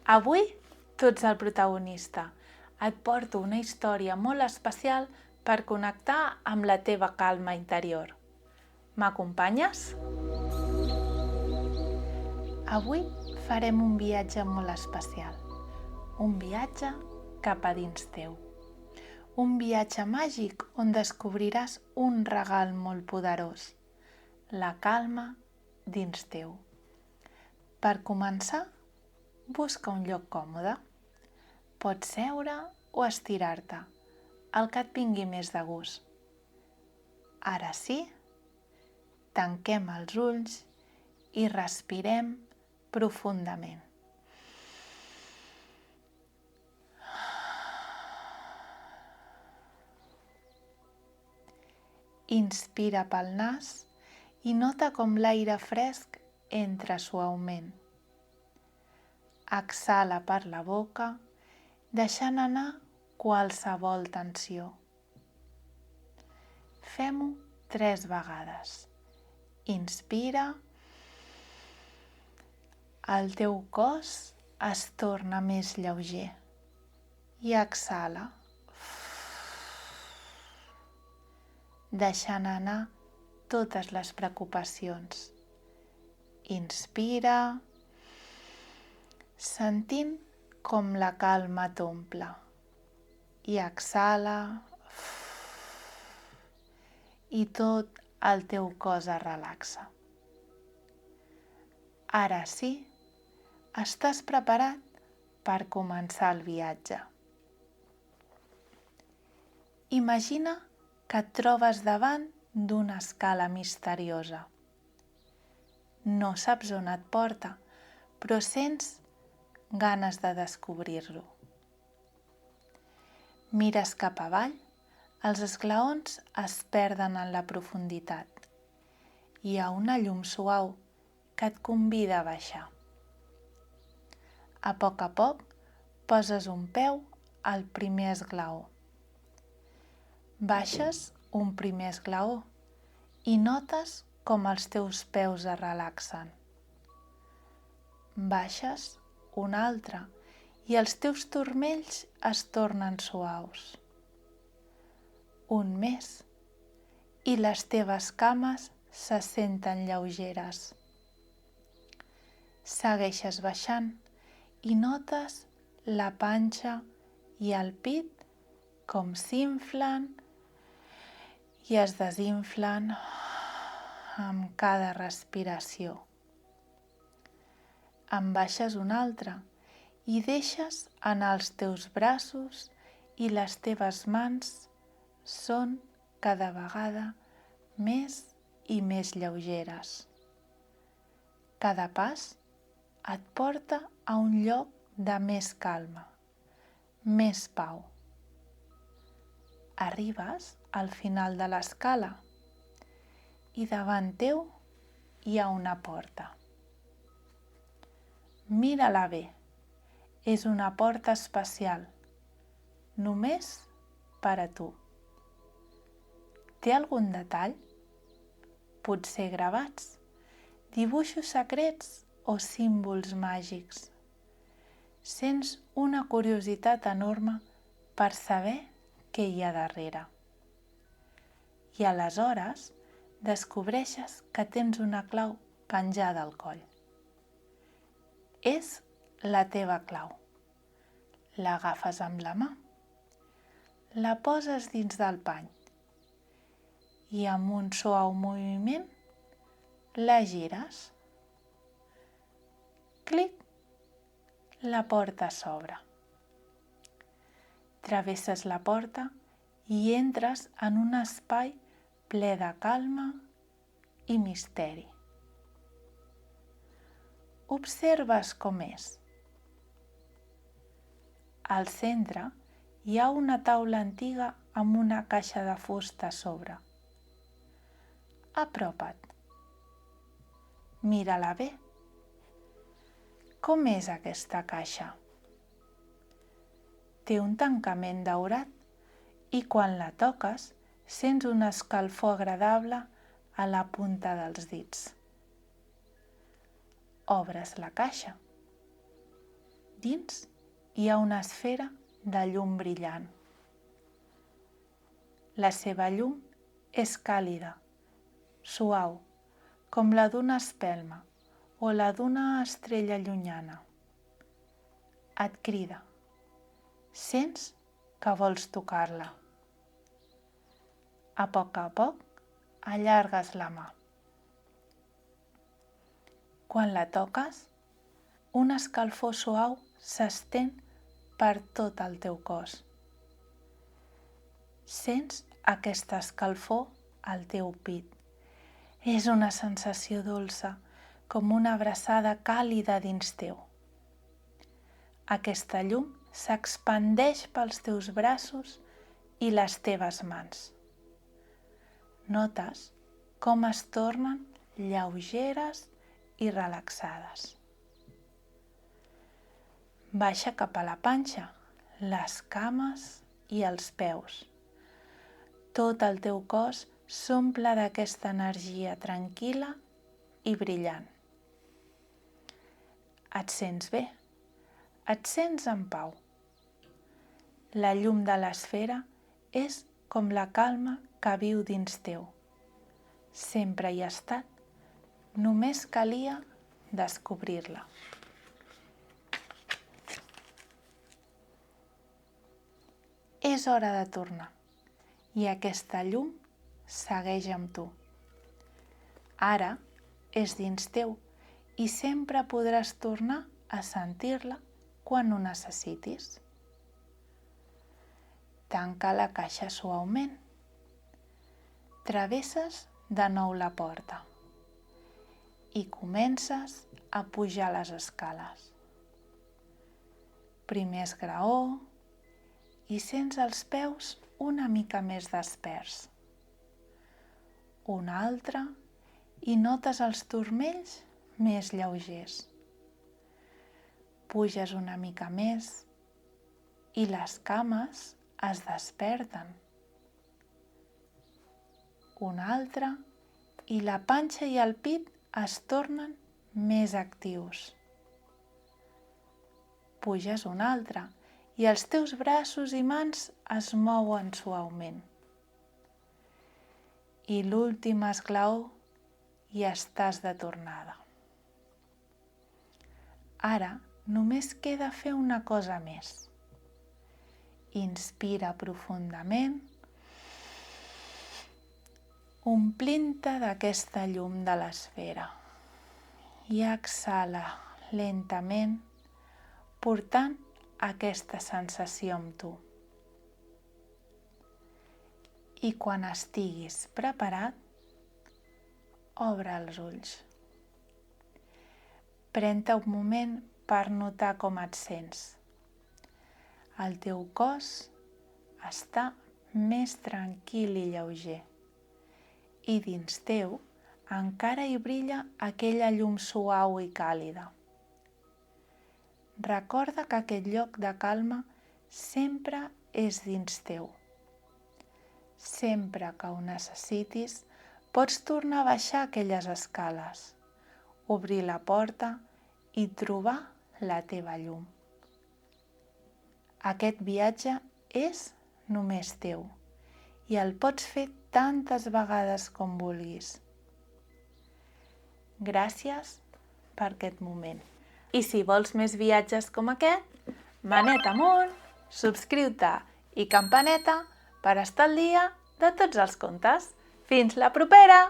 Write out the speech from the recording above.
Avui tu ets el protagonista. Et porto una història molt especial per connectar amb la teva calma interior. M'acompanyes? Avui farem un viatge molt especial. Un viatge cap a dins teu. Un viatge màgic on descobriràs un regal molt poderós. La calma dins teu. Per començar, busca un lloc còmode. Pots seure o estirar-te, el que et vingui més de gust. Ara sí, tanquem els ulls i respirem profundament. Inspira pel nas i nota com l'aire fresc entra suaument. Exhala per la boca, deixant anar qualsevol tensió. Fem-ho 3 vegades. Inspira. El teu cos es torna més lleuger. I exhala, deixant anar totes les preocupacions. Inspira, sentint com la calma t'omple. I exhala, i tot el teu cos es relaxa. Ara sí, estàs preparat per començar el viatge. Imagina que et trobes davant d'una escala misteriosa. No saps on et porta, però sents ganes de descobrir-lo. Mires cap avall, els esglaons es perden en la profunditat. Hi ha una llum suau que et convida a baixar. A poc poses un peu al primer esglaó. Baixes un primer esglaó i notes com els teus peus es relaxen. Baixes un altre i els teus turmells es tornen suaus. Un més i les teves cames se senten lleugeres. Segueixes baixant i notes la panxa i el pit com s'inflen i es desinflen amb cada respiració. En baixes un altre i deixes anar els teus braços i les teves mans són cada vegada més i més lleugeres. Cada pas et porta a un lloc de més calma, més pau. Arribes al final de l'escala i davant teu hi ha una porta. Mira-la bé, és una porta especial, només per a tu. Té algun detall? Potser gravats, dibuixos secrets o símbols màgics. Sents una curiositat enorme per saber què hi ha darrere. I aleshores descobreixes que tens una clau penjada al coll. És la teva clau. L'agafes amb la mà, la poses dins del pany i amb un suau moviment la gires. Clic! La porta s'obre. Travesses la porta i entres en un espai ple de calma i misteri. Observes com és. Al centre hi ha una taula antiga amb una caixa de fusta a sobre. Apropa't. Mira-la bé. Com és aquesta caixa? Té un tancament daurat i quan la toques sents una escalfor agradable a la punta dels dits. Obres la caixa. Dins hi ha una esfera de llum brillant. La seva llum és càlida, suau, com la d'una espelma o la d'una estrella llunyana. Et crida. Sents que vols tocar-la. A poc allargues la mà. Quan la toques, una escalfor suau s'estén per tot el teu cos. Sents aquesta escalfor al teu pit. És una sensació dolça, com una abraçada càlida dins teu. Aquesta llum s'expandeix pels teus braços i les teves mans. Notes com es tornen lleugeres i relaxades. Baixa cap a la panxa, les cames i els peus. Tot el teu cos s'omple d'aquesta energia tranquil·la i brillant. Et sents bé, et sents en pau. La llum de l'esfera és com la calma que viu dins teu. Sempre hi ha estat, només calia descobrir-la. És hora de tornar i aquesta llum segueix amb tu. Ara és dins teu i sempre podràs tornar a sentir-la quan ho necessitis. Tanca la caixa suaument. Travesses de nou la porta i comences a pujar les escales. Primer esgraó i sents els peus una mica més desperts. Un altre i notes els turmells més lleugers. Puges una mica més i les cames es desperten. Un altre i la panxa i el pit es tornen més actius. Puges un altre i els teus braços i mans es mouen suaument. I l'últim esglaó i estàs de tornada. Ara només queda fer una cosa més. Inspira profundament, omplint-te d'aquesta llum de l'esfera i exhala lentament, portant aquesta sensació amb tu. I quan estiguis preparat, obre els ulls. Pren-te un moment per notar com et sents. El teu cos està més tranquil i lleuger. I dins teu encara hi brilla aquella llum suau i càlida. Recorda que aquest lloc de calma sempre és dins teu. Sempre que ho necessitis, pots tornar a baixar aquelles escales, obrir la porta i trobar la teva llum. Aquest viatge és només teu i el pots fer tantes vegades com vulguis. Gràcies per aquest moment. I si vols més viatges com aquest, maneta amunt, subscriu-te i campaneta per estar al dia de tots els contes. Fins la propera!